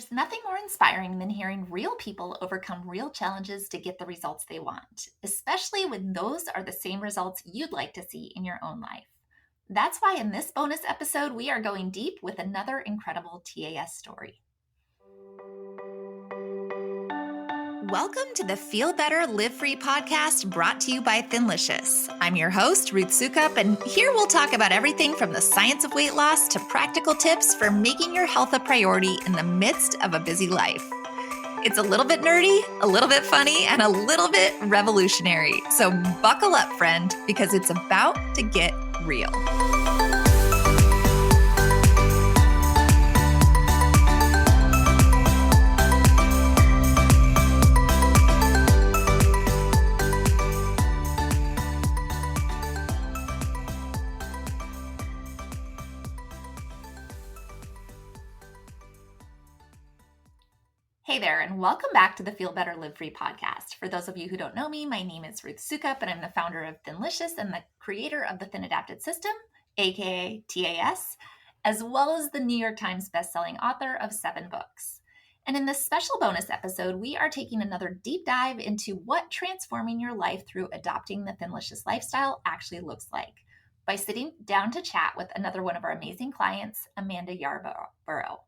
There's nothing more inspiring than hearing real people overcome real challenges to get the results they want, especially when those are the same results you'd like to see in your own life. That's why in this bonus episode, we are going deep with another incredible TAS story. Welcome to the Feel Better, Live Free podcast brought to you by Thinlicious. I'm your host, Ruth Sukup, and here we'll talk about everything from the science of weight loss to practical tips for making your health a priority in the midst of a busy life. It's a little bit nerdy, a little bit funny, and a little bit revolutionary. So buckle up, friend, because it's about to get real. Hey there, and welcome back to the Feel Better, Live Free podcast. For those of you who don't know me, my name is Ruth Sukup, and I'm the founder of Thinlicious and the creator of the Thin Adapted System, aka TAS, as well as the New York Times bestselling author of 7 books. And in this special bonus episode, we are taking another deep dive into what transforming your life through adopting the Thinlicious lifestyle actually looks like by sitting down to chat with another one of our amazing clients, Amanda Yarborough.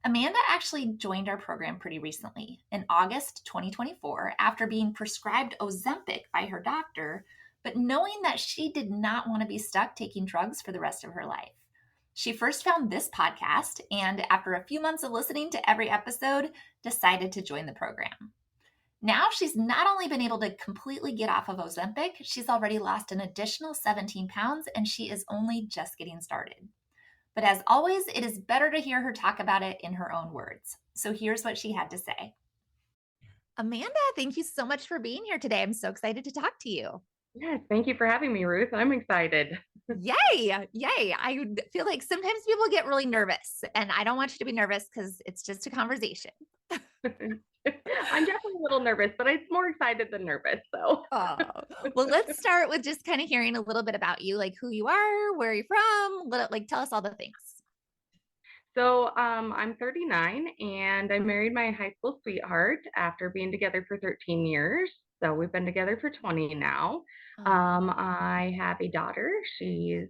Amanda actually joined our program pretty recently, in August 2024, after being prescribed Ozempic by her doctor, but knowing that she did not want to be stuck taking drugs for the rest of her life. She first found this podcast, and after a few months of listening to every episode, decided to join the program. Now she's not only been able to completely get off of Ozempic, she's already lost an additional 17 pounds, and she is only just getting started. But as always, it is better to hear her talk about it in her own words. So here's what she had to say. Amanda, thank you so much for being here today. I'm so excited to talk to you. Yes, thank you for having me, Ruth. I'm excited. Yay. I feel like sometimes people get really nervous, and I don't want you to be nervous because it's just a conversation. I'm definitely a little nervous, but it's more excited than nervous. So, well, let's start with just kind of hearing a little bit about you, like who you are, where you're from, tell us all the things. So, I'm 39 and I married my high school sweetheart after being together for 13 years. So we've been together for 20 now. I have a daughter. She's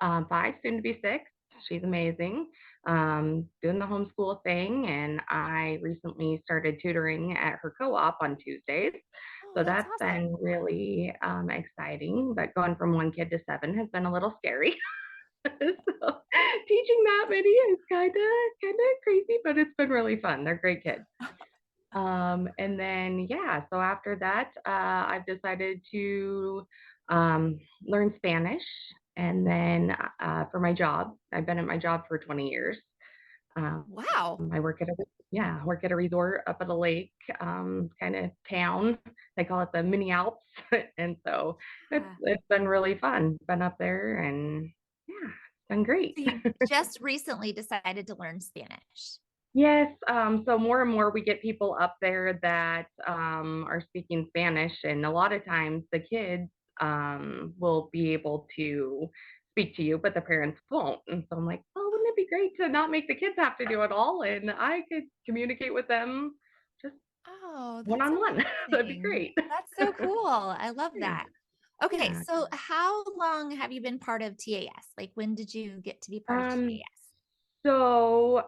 5, soon to be 6. She's amazing. Doing the homeschool thing, and I recently started tutoring at her co-op on Tuesdays. So that's awesome. been really exciting. But going from 1 kid to 7 has been a little scary. So teaching that many is kind of crazy, but it's been really fun. They're great kids. And then, so after that, I've decided to learn Spanish. And then for my job, I've been at my job for 20 years. Wow. I work at a resort up at a lake kind of town. They call it the mini Alps. And so it's been really fun. Been up there, and it's been great. So you just recently decided to learn Spanish. Yes. So more and more we get people up there that are speaking Spanish, and a lot of times the kids will be able to speak to you, but the parents won't. And so I'm like, well, wouldn't it be great to not make the kids have to do it all, and I could communicate with them just one-on-one. That'd be great. That's so cool. I love that. Okay, so how long have you been part of TAS? Like, when did you get to be part of TAS? So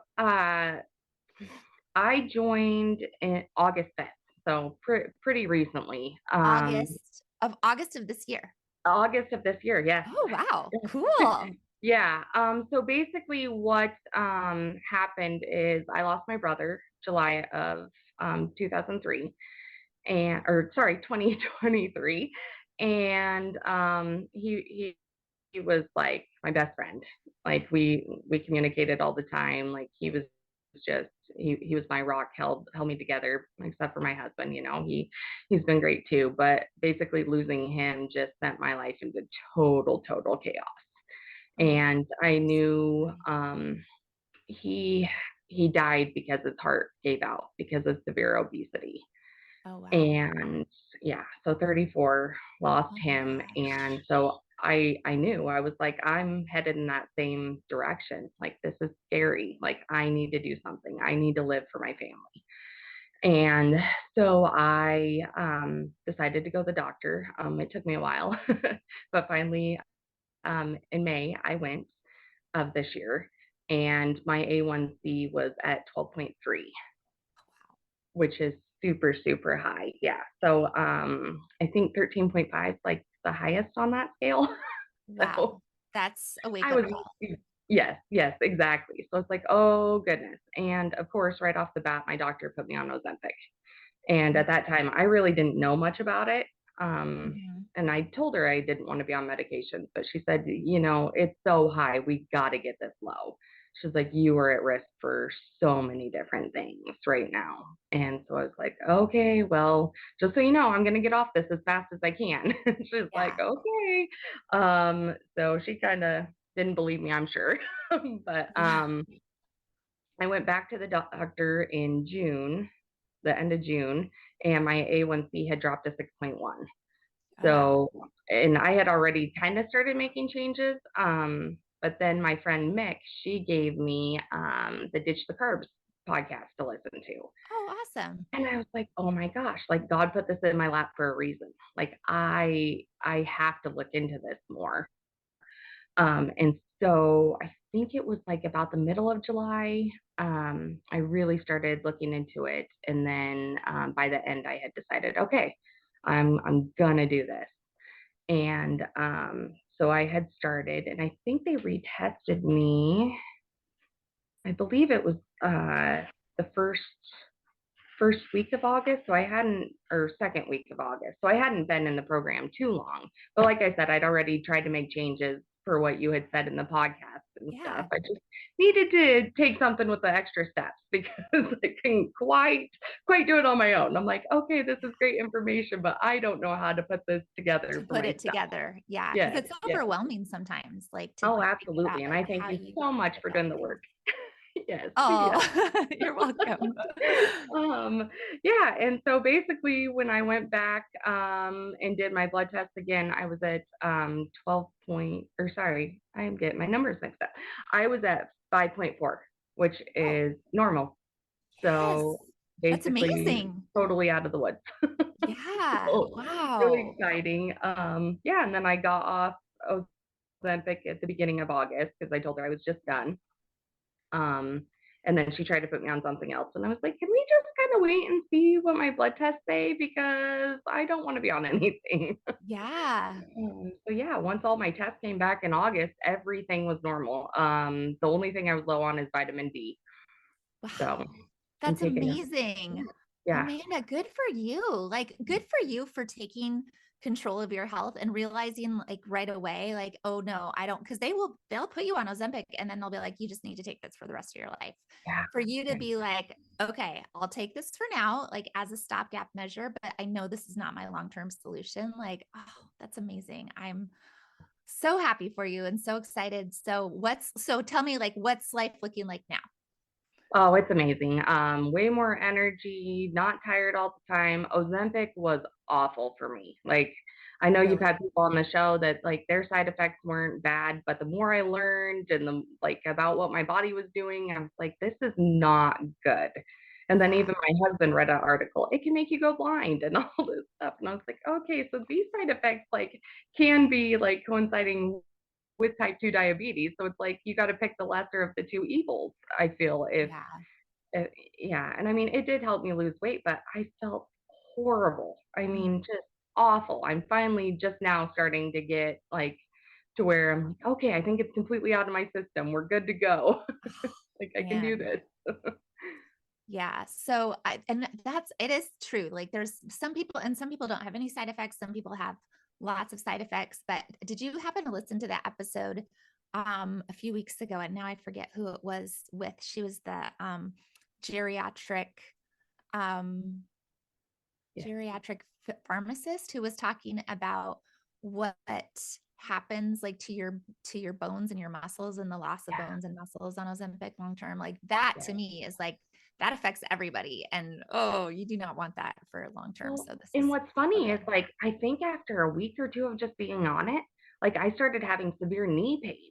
I joined in August 5th, so pretty recently. August of this year. August of this year, yes. Oh, wow. Cool. Yeah. So basically what happened is I lost my brother July of 2003 or 2023. And he was like my best friend. Like we communicated all the time. Like he was my rock, held me together, except for my husband. He's been great too, but basically losing him just sent my life into total chaos. And I knew he died because his heart gave out because of severe obesity. Oh, wow. And so 34, lost him. And so I knew. I was like, I'm headed in that same direction. Like, this is scary. Like, I need to do something. I need to live for my family. And so I decided to go to the doctor. It took me a while, but finally, in May, I went of this year, and my A1C was at 12.3, which is super, super high. Yeah. So I think 13.5 is like the highest on that scale. So Wow. That's a wake I up was, call. yes, yes, exactly. So it's like, oh goodness. And of course, right off the bat, my doctor put me on Ozempic. And at that time, I really didn't know much about it. Mm-hmm. And I told her I didn't want to be on medication, but she said, it's so high. We got to get this low. She's like, you are at risk for so many different things right now. And so I was like, okay, well, just so you know, I'm going to get off this as fast as I can. She's like, Yeah. okay. So she kind of didn't believe me, I'm sure. But Yeah. I went back to the doctor in June, the end of June, and my A1C had dropped to 6.1. Oh, wow. So, and I had already kind of started making changes. But then my friend Mick, she gave me the Ditch the Carbs podcast to listen to. Oh, awesome. And I was like, oh my gosh, like God put this in my lap for a reason. Like I have to look into this more. And so I think it was like about the middle of July. I really started looking into it. And then by the end, I had decided, okay, I'm gonna do this. And so I had started, and I think they retested me. I believe it was the first week of August. So I hadn't, or second week of August. So I hadn't been in the program too long. But like I said, I'd already tried to make changes for what you had said in the podcast and stuff. Yeah. I just needed to take something with the extra steps because I couldn't quite do it on my own. I'm like, okay, this is great information, but I don't know how to put this To together for put it myself. together. Yeah. Because Yes, it's yes. overwhelming sometimes, like to Oh, think about absolutely. And like I thank how you you so much go for about doing the things. work. Yes, Oh, yes. you're welcome. um, yeah, and so basically, when I went back and did my blood test again, I was at 12 point, or sorry, I'm getting my numbers mixed up. I was at 5.4, which Oh, is normal. yes. So That's basically, amazing. totally out of the woods. Yeah. So really Wow. exciting. Yeah, and then I got off Ozempic at the beginning of August because I told her I was just done. Um, and then she tried to put me on something else. And I was like, can we just kind of wait and see what my blood tests say? Because I don't want to be on anything. Yeah. So yeah, once all my tests came back in August, everything was normal. The only thing I was low on is vitamin D. Wow. So I'm That's taking a, amazing. yeah, Amanda, good for you. Like, good for you for taking control of your health and realizing like right away, like, oh no, I don't, because they'll put you on Ozempic and then they'll be like, you just need to take this for the rest of your life. yeah, For you to be like, okay, I'll take this for now, like as a stopgap measure, but I know this is not my long-term solution. Like, oh, that's amazing. I'm so happy for you and so excited. So tell me, like, what's life looking like now? Oh, it's amazing. Way more energy, not tired all the time. Ozempic was awful for me. Like, I know you've Really? had people on the show that like their side effects weren't bad, but the more I learned and the like about what my body was doing, I was like, this is not good. And then Yeah. even my husband read an article, it can make you go blind and all this stuff. And I was like, okay, so these side effects like can be like coinciding with type 2 diabetes. So it's like you got to pick the lesser of the two evils, I feel, Yeah. uh, yeah. And I mean, it did help me lose weight, but I felt horrible. I Mm. mean, just awful. I'm finally just now starting to get like to where I'm like, okay, I think it's completely out of my system. We're good to go. Like I can do Man. this. Yeah. So and it is true. Like there's some people and some people don't have any side effects. Some people have lots of side effects. But did you happen to listen to that episode a few weeks ago? And now I forget who it was with. She was the geriatric um Yeah. geriatric pharmacist who was talking about what happens like to your bones and your muscles and the loss of Yeah. bones and muscles on Ozempic long term. Like that Yeah. to me is like that affects everybody. And oh, you do not want that for long term. Well, So this and is what's so funny is good. like I think after a week or two of just being on it, like I started having severe knee pain.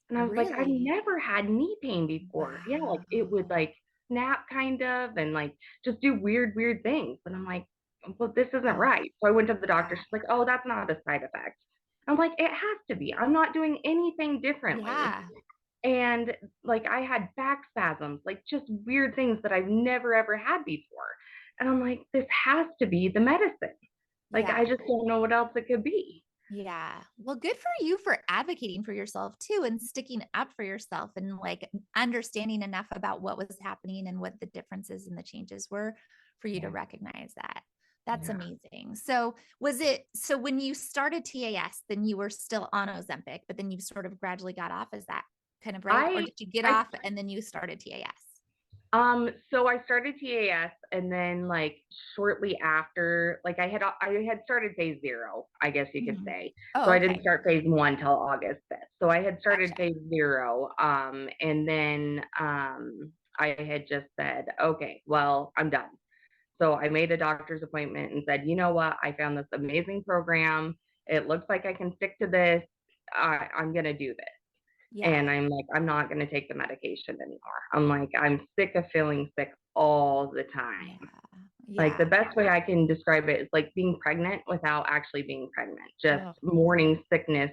And I was like, I've Really? never had knee pain before. Yeah, like it would Wow. like snap kind of and like just do weird things. And I'm like, well, this isn't Oh, right. So I went to the doctor. yeah. She's like, oh, that's not a side effect. I'm like, it has to be. I'm not doing anything differently. Yeah. And like I had back spasms, like just weird things that I've never ever had before. And I'm like, this has to be the medicine. Like I Yeah. just don't know what else it could be. Yeah. Well, good for you for advocating for yourself too and sticking up for yourself and like understanding enough about what was happening and what the differences and the changes were for you to Yeah. recognize that. That's Yeah. amazing. So, so when you started TAS, then you were still on Ozempic, but then you sort of gradually got off. Is that kind of right? Or I did you get I off and then you started TAS? So I started TAS and then like shortly after, like I had started phase 0, I guess you could Mhm. say. So Oh, I didn't okay. start phase 1 till August 5th. So I had started Gotcha. phase 0. And then I had just said, okay, well, I'm done. So I made a doctor's appointment and said, you know what? I found this amazing program. It looks like I can stick to this. I'm gonna do this. Yeah. And I'm like, I'm not going to take the medication anymore. I'm like, I'm sick of feeling sick all the time. Yeah. Like, the Yeah. best way I can describe it is like being pregnant without actually being pregnant, just Oh, morning sickness.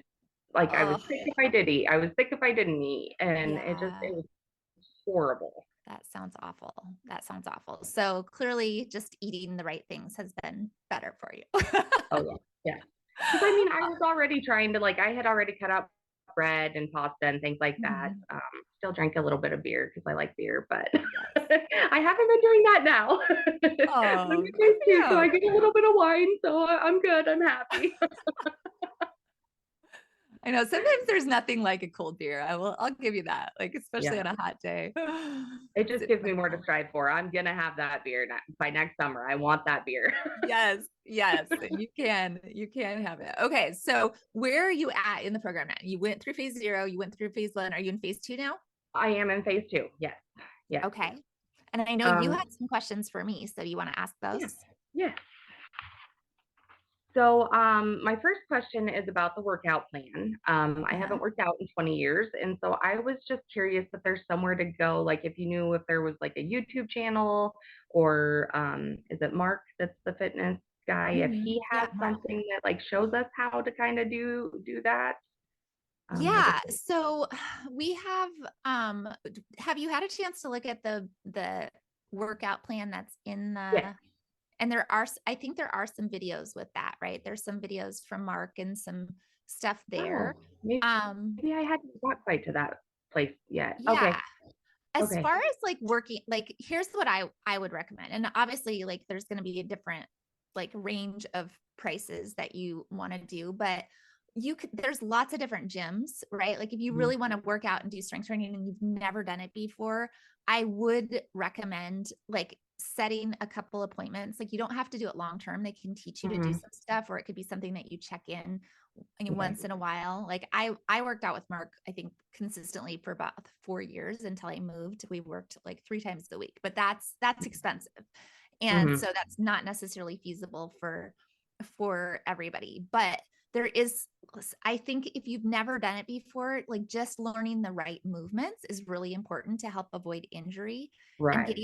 Like, I was oh, sick if I did eat, I was sick if I didn't eat. And yeah. it was horrible. That sounds awful. That sounds awful. So clearly, just eating the right things has been better for you. Oh, yeah. Yeah. Because I mean, I was already trying to, like, I had already cut out bread and pasta and things like that. Mhm. Still drank a little bit of beer because I like beer, but Yes. I haven't been doing that now. I'm Oh, in good phase for 2, so I you. get a little bit of wine, so I'm good. I'm happy. I know sometimes there's nothing like a cold beer. I'll give you that. Like, especially Yeah, on a hot day. it just Sitting gives by me more to cold. strive for. I'm gonna have that beer by next summer. I want that beer. Yes, yes. You can have it. Okay. So where are you at in the program now? You went through phase 0, you went through phase 1. Are you in phase 2 now? I am in phase 2. Yes, yes. Okay. And I know you Um, had some questions for me. So do you want to ask yeah, those? yeah. So, my first question is about the workout plan. I Uh-huh. haven't worked out in 20 years, and so I was just curious if there's somewhere to go, like if you knew if there was like a YouTube channel or is it Mark that's the fitness guy? If he Yeah, has Mark. something that like shows us how to kind of do that. I just Yeah. So we have you had a chance to look at the workout plan that's in yeah. the and I think there are some videos with that, right? There's some videos from Mark and some stuff there. Oh, maybe Um, I hadn't got quite to that place yet. yeah. Okay, As okay. far as like working, like here's what I would recommend. And obviously like there's going to be a different like range of prices that you want to do, but there's lots of different gyms, right? Like if you Mhm. really want to work out and do strength training and you've never done it before, I would recommend like setting a couple appointments. Like you don't have to do it long term. They can teach you to do Mhm. some stuff, or it could be something that you check in Okay. once in a while. Like I worked out with Mark, I think consistently for about 4 years until I moved. We worked like 3 times a week, but that's expensive. And Mhm. so that's not necessarily feasible for everybody. But there is, I think if you've never done it before, like just learning the right movements is really important to help avoid injury, and Right.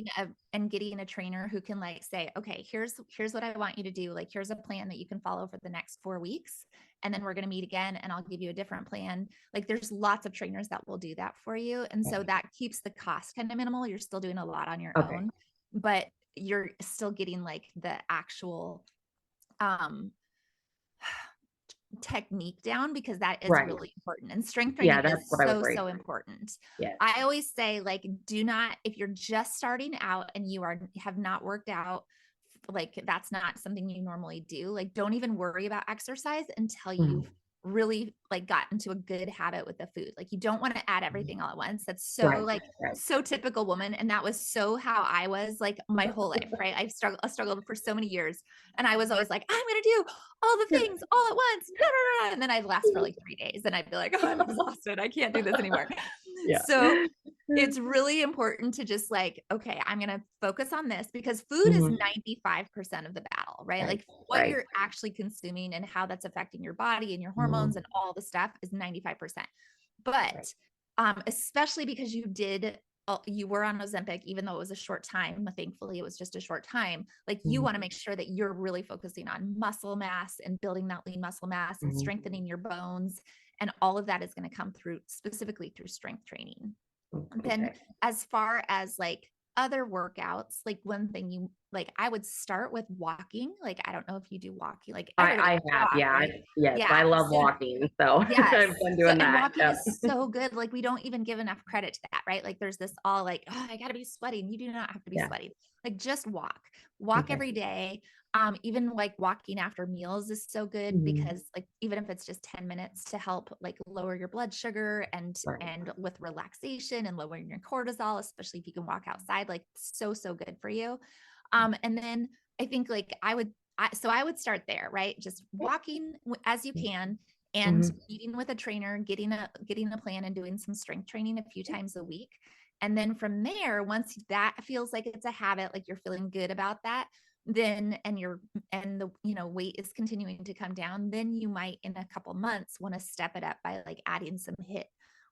getting a trainer who can like say, okay, here's what I want you to do. Like here's a plan that you can follow for the next 4 weeks. And then we're going to meet again and I'll give you a different plan. Like there's lots of trainers that will do that for you. And so that keeps the cost kind of minimal. You're still doing a lot on your Okay. own, but you're still getting like the actual um technique down, because that is Right. really important, and strength Yeah, training that's is what I was so worried. important. Yes. I always say like do not, if you're just starting out and you have not worked out, like that's not something you normally do, like don't even worry about exercise until you've Mhm. really like gotten to a good habit with the food. Like you don't want to add everything all at once. That's so Right. like Right. so typical woman, and that was so how I was like my whole life, right? I struggled for so many years, and I was always like I'm gonna do all the Yeah. things all at once, and then I'd last for like 3 days and I'd be like, oh, I'm exhausted, I can't do this anymore. Yeah. So it's really important to just like, okay, I'm going to focus on this, because food is Mhm. 95% of the battle. well, right? Right. Like what Right. you're actually consuming and how that's affecting your body and your hormones and all the stuff is 95%. Right. But especially because you were on Ozempic, even though it was a short time, thankfully it was just a short time. Like you Mhm. want to make sure that you're really focusing on muscle mass and building that lean muscle mass and Mhm. strengthening your bones. And all of that is going to come through specifically through strength training. Then Okay. as far as like other workouts, like one thing I would start with walking. Like, I don't know if you do walking, like everybody I can have, walk, yeah. right? Yes, Yeah. I love So walking, so yes. I've been So, doing and that. walking Yep. is so good. Like, we don't even give enough credit to that, right? Like, there's this all like, oh, I got to be sweating. You do not have to be Yeah. sweating. Like, just walk Okay. every day. Even like walking after meals is so good Mhm. because like, even if it's just 10 minutes to help like lower your blood sugar Right. and with relaxation and lowering your cortisol, especially if you can walk outside, like so good for you. And then I think like I would start there, right? Just walking as you can and Mhm. meeting with a trainer, getting a plan and doing some strength training a few times a week. And then from there, once that feels like it's a habit, like you're feeling good about that, then and the weight is continuing to come down, then you might in a couple months want to step it up by like adding some hit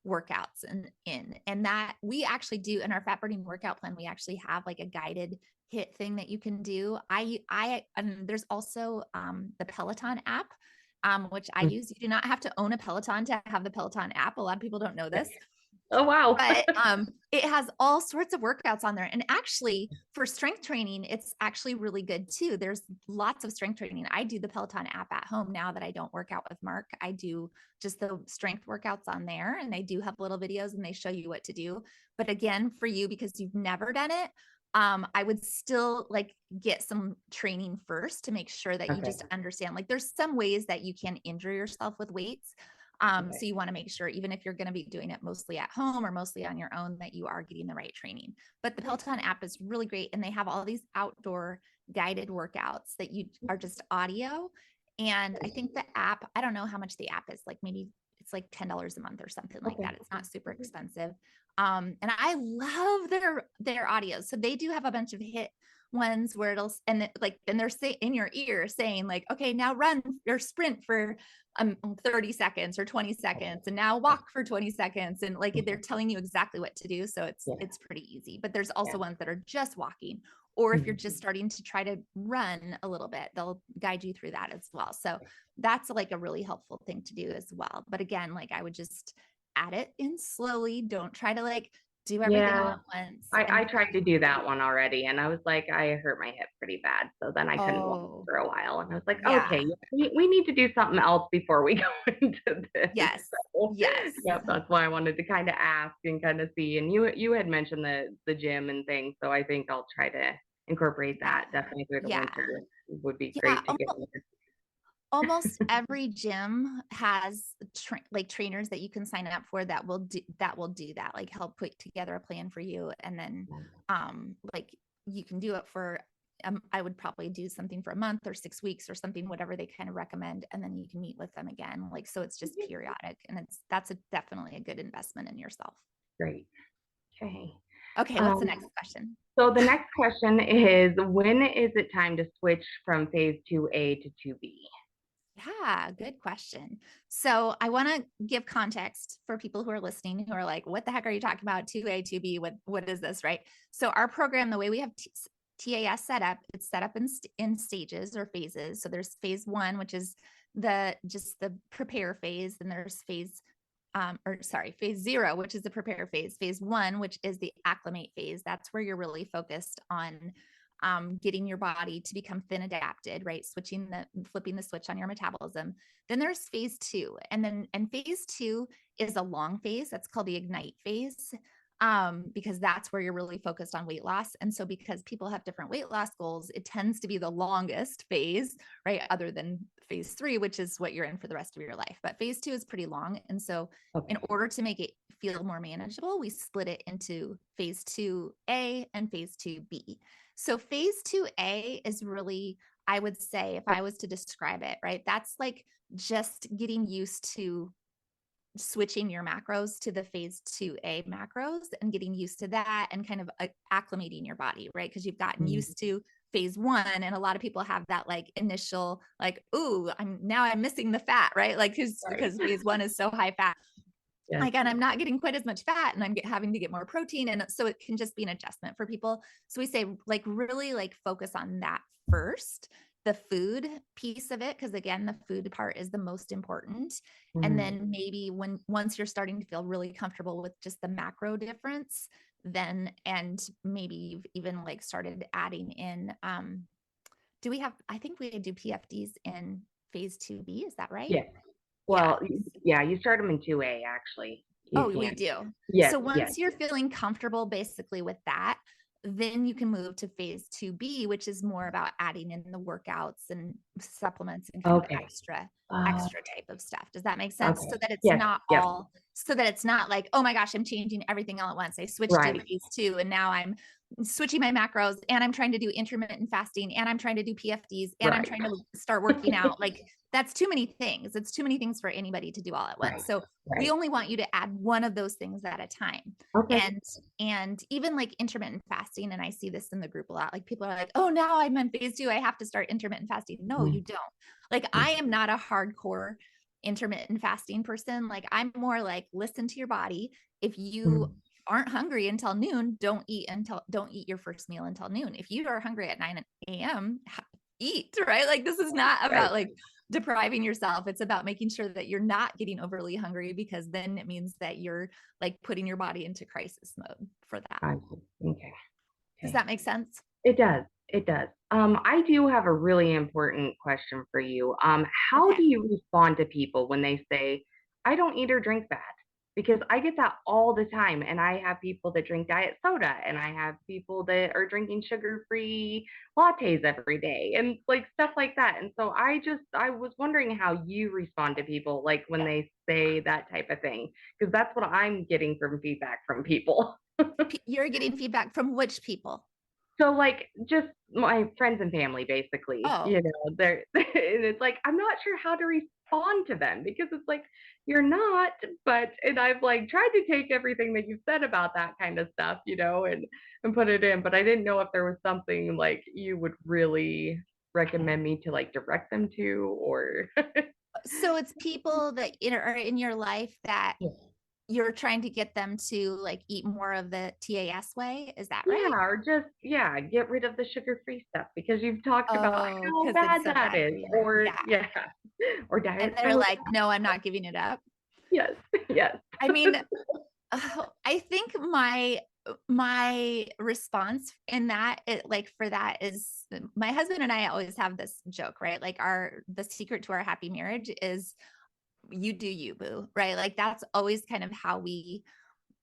workouts and that we actually do in our fat burning workout plan. We actually have like a guided hit thing that you can do. There's also the Peloton app, which I Mm. use. You do not have to own a Peloton to have the Peloton app. A lot of people don't know this, Oh, wow. but it has all sorts of workouts on there. And actually, for strength training, it's actually really good too. There's lots of strength training. I do the Peloton app at home now that I don't work out with Mark. I do just the strength workouts on there, and they do have little videos and they show you what to do. But again, for you, because you've never done it, I would still like get some training first to make sure that you Okay. just understand. Like, there's some ways that you can injure yourself with weights. So Okay. you want to make sure, even if you're going to be doing it mostly at home or mostly on your own, that you are getting the right training. But the Peloton app is really great. And they have all these outdoor guided workouts that you are just audio. And I think the app, I don't know how much the app is, like maybe it's like $10 a month or something like Okay. that. It's not super expensive. And I love their audio. So they do have a bunch of hit ones where and they're in your ear saying like, okay, now run or sprint for 30 seconds or 20 seconds and now walk for 20 seconds, and like they're telling you exactly what to do, so Yeah. it's pretty easy. But there's also Yeah. ones that are just walking, or if you're Mhm. just starting to try to run a little bit, they'll guide you through that as well. So that's like a really helpful thing to do as well. But again, like I would just add it in slowly. Don't try to like do everything all Yeah. at once. I And tried to do that one already, and I was like, I hurt my hip pretty bad, so then I couldn't walk oh for a while, and I was like, yeah, okay, we need to do something else before we go into this. yes, So, yes. yep, that's why I wanted to kind of ask and kind of see. And you had mentioned the gym and things, so I think I'll try to incorporate that definitely through the Yeah, winter. It would be yeah. great to get in Almost every gym has like trainers that you can sign up for that will do that, like help put together a plan for you. And then like you can do it for I would probably do something for a month or 6 weeks or something, whatever they kind of recommend, and then you can meet with them again, like, so it's just periodic, and that's definitely a good investment in yourself. Great. Okay. Okay, what's the Um, next question? so the next question is, when is it time to switch from phase 2A to 2B? Yeah, good question. So I want to give context for people who are listening who are like, what the heck are you talking about? 2A, 2B, what is this, right? So our program, the way we have TAS set up, it's set up in stages or phases. So there's phase one, which is just the prepare phase, and there's phase zero, which is the prepare phase. Phase one, which is the acclimate phase. That's where you're really focused on getting your body to become thin adapted, right? Flipping the switch on your metabolism. Then there's phase two. And phase two is a long phase. That's called the ignite phase. Because that's where you're really focused on weight loss. And so because people have different weight loss goals, it tends to be the longest phase, right? Other than phase three, which is what you're in for the rest of your life. But phase two is pretty long. And so in Okay. order to make it feel more manageable, we split it into phase 2A and phase 2B. So phase 2A is really, I would say, if I was to describe it, right, that's like just getting used to switching your macros to the phase 2A macros and getting used to that and kind of acclimating your body, right? Because you've gotten Mhm. used to phase one. And a lot of people have that like initial, like, ooh, I'm missing the fat, right? Like, because phase one is so high fat. Yes. Like, and I'm not getting quite as much fat and I'm having to get more protein. And so it can just be an adjustment for people. So we say like really like focus on that first, the food piece of it. Cause again, the food part is the most important. And then maybe once you're starting to feel really comfortable with just the macro difference, then, and maybe you've even like started adding in, I think we do PFDs in phase 2B. Is that right? Yeah. Yeah. Well, yeah, you start them in 2A actually. You Oh, we can. do. Yes, So yes. once you're feeling comfortable basically with that, then you can move to phase 2B, which is more about adding in the workouts and supplements and kind of Okay. extra type of stuff. Does that make sense? Okay. So that it's Yes. not Yep. all, so that it's not like, oh my gosh, I'm changing everything all at once. I switched to Right. phase 2 and now I'm switching my macros and I'm trying to do intermittent fasting and I'm trying to do PFDs and I'm Right. trying to start working out. Like that's too many things. It's too many things for anybody to do all at once. Right. So we Right. only want you to add one of those things at a time. Okay. And even like intermittent fasting, and I see this in the group a lot, like people are like, oh, now I'm in phase 2, I have to start intermittent fasting. No, you don't. Like I am not a hardcore intermittent fasting person. Like I'm more like, listen to your body. If you aren't hungry until noon, don't eat your first meal until noon. If you are hungry at 9 a.m., eat, right? Like this is not about like depriving yourself. It's about making sure that you're not getting overly hungry, because then it means that you're like putting your body into crisis mode for that. I see. Okay. Does Okay. that make sense? It does. It does. I do have a really important question for you. How do Okay. you respond to people when they say, I don't eat or drink that? Because I get that all the time. And I have people that drink diet soda, and I have people that are drinking sugar-free lattes every day and like stuff like that. And so I was wondering how you respond to people like when they say that type of thing, because that's what I'm getting from feedback from people. You're getting feedback from which people? So like just my friends and family, basically, Oh, they're and it's like I'm not sure how to respond to them, because it's like you're not, but and I've like tried to take everything that you've said about that kind of stuff, and put it in, but I didn't know if there was something like you would really recommend me to like direct them to, or so it's people that are in your life that yeah, you're trying to get them to like eat more of the TAS way. Is that right? or just get rid of the sugar-free stuff because you've talked about Oh, how because it's bad so that bad for is, you. or Yeah. or And diet they're soda. like, no, I'm not giving it up. Yes, yes. I mean, I think my response in that like for that is, my husband and I always have this joke, right? Like the secret to our happy marriage is you do you, boo, right? Like that's always kind of how we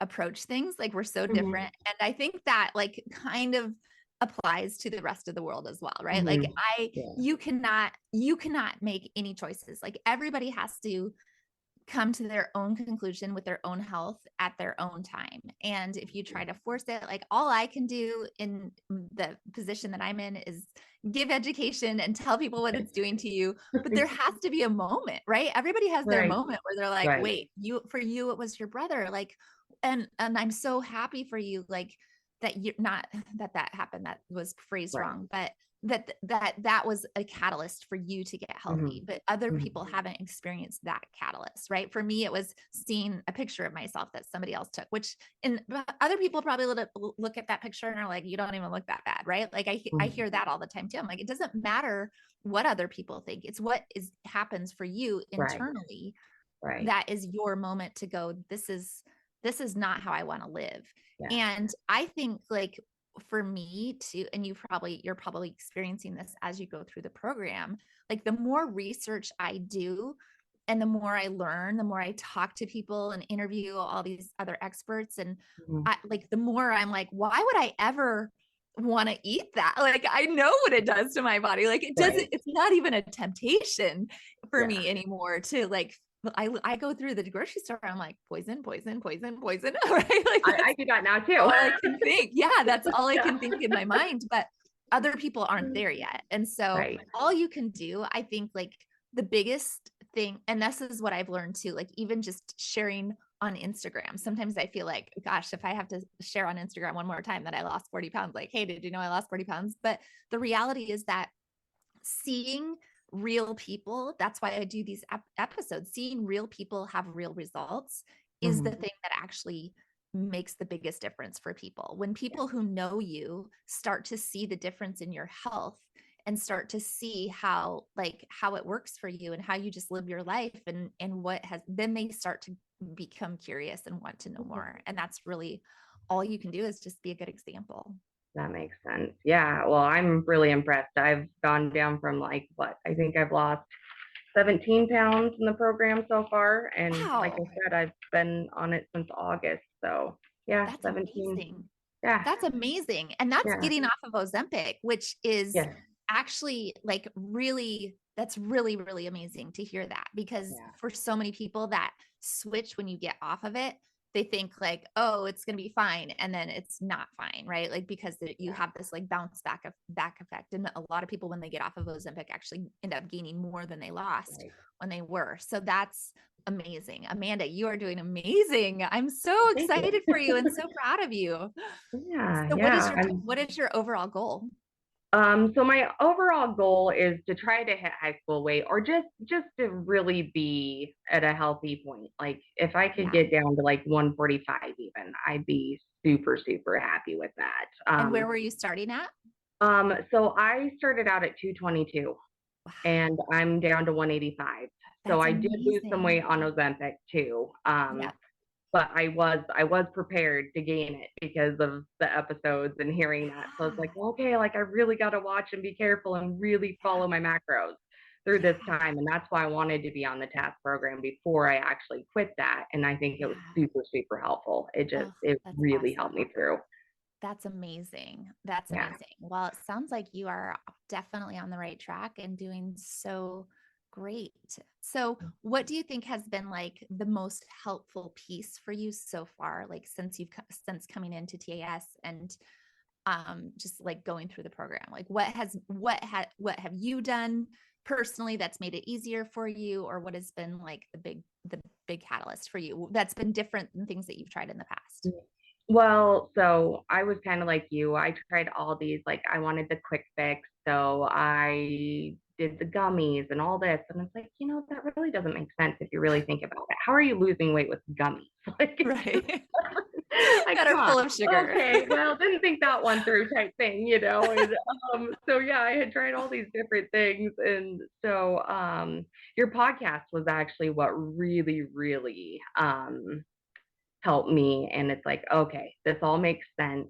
approach things. Like we're so Mhm, different. And I think that like kind of applies to the rest of the world as well, right? Like mhm. Yeah. you cannot make any choices. Like everybody has to come to their own conclusion with their own health at their own time. And if you try to force it, like all I can do in the position that I'm in is give education and tell people what it's doing to you. But there has to be a moment, right? Everybody has their Right, moment where they're like, right. wait, for you, it was your brother. Like, and I'm so happy for you, like that you're not that happened. That was phrased Right. wrong, but that was a catalyst for you to get healthy, Mhm, but other mhm. people haven't experienced that catalyst, right? For me, it was seeing a picture of myself that somebody else took, which and other people probably look at that picture and are like, you don't even look that bad, right? Like I Mhm. hear that all the time too. I'm like, it doesn't matter what other people think. It's what is happens for you Right, internally. right. That is your moment to go, this is not how I want to live. Yeah. And I think like for me too, and you're probably experiencing this as you go through the program, like the more research I do and the more I learn, the more I talk to people and interview all these other experts, and Mhm. like the more I'm like, why would I ever want to eat that? Like I know what it does to my body. Like Right. it's not even a temptation for Yeah. me anymore to like, I go through the grocery store, I'm like, poison, poison, poison, poison, right? Like I that's do that now too. all I can think. Yeah, that's all I Yeah. can think in my mind, but other people aren't there yet. And so Right. all you can do, I think like the biggest thing, and this is what I've learned too, like even just sharing on Instagram. Sometimes I feel like, gosh, if I have to share on Instagram one more time that I lost 40 pounds, like, hey, did you know I lost 40 pounds? But the reality is that seeing real people, that's why I do these episodes, seeing real people have real results is the Mhm. thing that actually makes the biggest difference for people. When people who know you start to see the difference in your health and start to see how it works for you and how you just live your life and what has, then they start to become curious and want to know more. And that's really all you can do, is just be a good example. That makes sense. Yeah. Well, I'm really impressed. I've gone down from like what I think I've lost 17 pounds in the program so far. And like I Wow, said, I've been on it since August. So yeah, that's 17. amazing. Yeah. That's amazing. And that's Yeah. getting off of Ozempic, which is Yeah. actually like really, that's really, really amazing to hear that, because Yeah. for so many people that switch when you get off of it, they think like, oh, it's going to be fine. And then it's not fine, right? Like, because you Yeah. have this like bounce back effect. And a lot of people, when they get off of Ozempic, actually end up gaining more than they lost Right. when they were. So that's amazing. Amanda, you are doing amazing. I'm so Well, thank you. excited for you and so proud of you. Yeah. So Yeah. what is your overall goal? So my overall goal is to try to hit high school weight, or just to really be at a healthy point. Like if I could Yeah. get down to like 145 even, I'd be super, super happy with that. And where were you starting at? So I started out at 222 Wow, and I'm down to 185. So that's I did lose some amazing. weight on Ozempic too. Yeah. But I was prepared to gain it because of the episodes and hearing that. So it's like, Yeah. well, okay, like I really got to watch and be careful and really follow my macros through this Yeah. time. And that's why I wanted to be on the TAS program before I actually quit that. And I think it was Yeah. super, super helpful. Oh, It that's really helped awesome. me through. That's amazing. That's Yeah. amazing. Well, it sounds like you are definitely on the right track and doing so great. So, what do you think has been like the most helpful piece for you so far, like since since coming into TAS and just like going through the program? Like what have you done personally that's made it easier for you, or what has been like the big catalyst for you that's been different than things that you've tried in the past? Well, so I was kind of like you. I tried all these, like I wanted the quick fix. So I did the gummies and all this. And it's like, that really doesn't make sense if you really think about it. How are you losing weight with gummies? Like it's just Right. like, That come are on. full of sugar. Okay, well, didn't think that one through type thing. And so yeah, I had tried all these different things. And so your podcast was actually what really, really helped me. And it's like, okay, this all makes sense.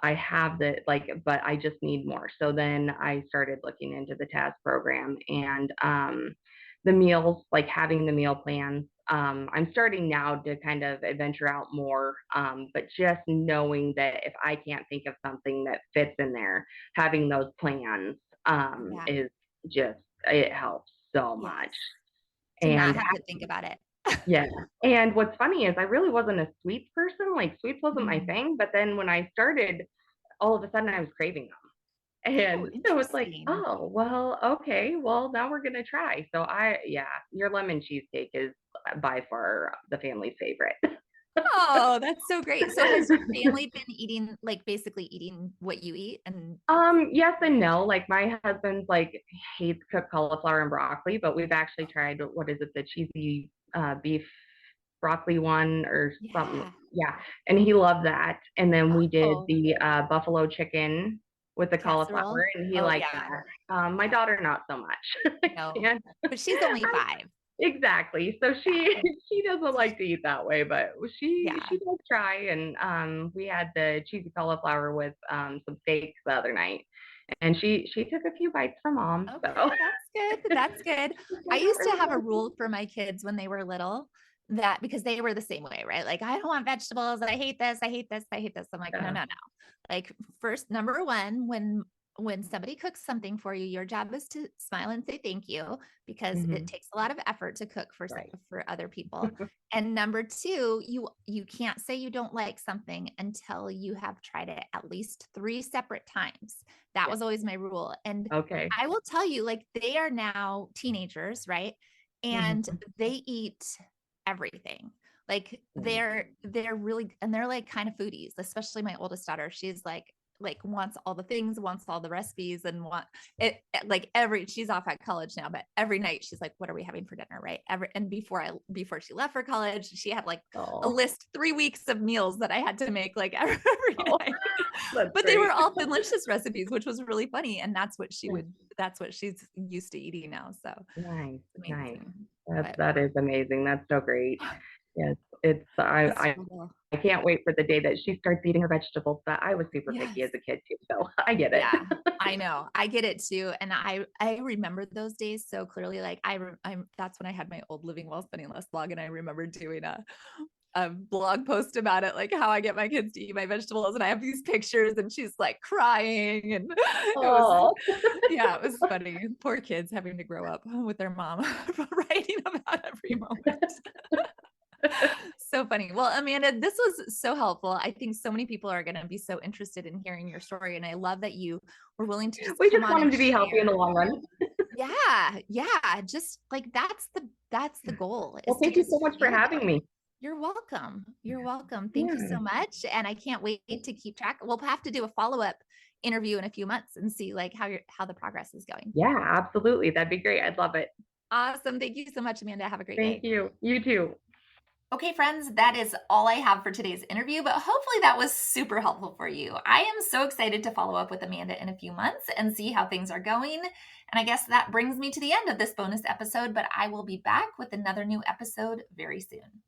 I have the like, but I just need more. So then I started looking into the TAS program and the meals, like having the meal plans. I'm starting now to kind of adventure out more, but just knowing that if I can't think of something that fits in there, having those plans Yeah. is just, it helps so Yes. much. To not And have to think about it. yeah. And what's funny is I really wasn't a sweets person. Like sweets wasn't my Mm. thing. But then when I started, all of a sudden I was craving them. Oh, And so it's like, interesting. oh, well, okay. Well, now we're going to try. So yeah, your lemon cheesecake is by far the family's favorite. Oh, that's so great. So has your family been eating, like basically eating what you eat? And Yes and no. Like my husband's like hates cooked cauliflower and broccoli, but we've actually tried, what is it, the cheesy beef broccoli one or something. yeah. Yeah. And he loved that. And then we did Oh, the buffalo chicken with the casserole. cauliflower and he Oh liked yeah. that. My Yeah. daughter, not so much. I No, can't. but she's only 5. Exactly. So Yeah. she doesn't like to eat that way, but Yeah. she does try. And we had the cheesy cauliflower with some steaks the other night, and she took a few bites from mom. So Okay, that's good. That's good. I I don't used to really have a like rule for my kids when they were little, that because they were the same way, right? Like, I don't want vegetables. I hate this. I hate this. I hate this. I'm like, no, that. no, no. Like, first, number one, when somebody cooks something for you, your job is to smile and say thank you, because it Hmm. takes a lot of effort to cook Right. for other people. And number two, you can't say you don't like something until you have tried it at least 3 separate times. That Yeah. was always my rule. And Okay. I will tell you, like, they are now teenagers, right? And Hmm. they eat everything. Like they're really, and they're like kind of foodies, especially my oldest daughter. She's like wants all the things, wants all the recipes, and it like she's off at college now, but every night she's like, what are we having for dinner? Right. And before she left for college, she had like a list 3 weeks of meals that I had to make like every night. But great. They were all Thinlicious recipes, which was really funny. And that's what that's what she's used to eating now. So nice. But That is amazing. That's so great. Yes, I can't wait for the day that she starts eating her vegetables. But I was super picky as a kid too, so I get it. Yeah, I know. I get it too. And I remember those days so clearly. Like that's when I had my old Living While Spending Less blog, and I remember doing a blog post about it, like how I get my kids to eat my vegetables. And I have these pictures, and she's like crying, and it was funny. Poor kids having to grow up with their mom writing about every moment. So funny. Well, Amanda, this was so helpful. I think so many people are going to be so interested in hearing your story. And I love that you were willing to we just want them to be healthy in the long run. Yeah. Just like that's the goal. Well, thank you so much for having me. You're welcome. Thank you so much. And I can't wait to keep track. We'll have to do a follow-up interview in a few months and see like how the progress is going. Yeah, absolutely. That'd be great. I'd love it. Awesome. Thank you so much, Amanda. Have a great day. Thank you. You too. Okay, friends, that is all I have for today's interview, but hopefully that was super helpful for you. I am so excited to follow up with Amanda in a few months and see how things are going. And I guess that brings me to the end of this bonus episode, but I will be back with another new episode very soon.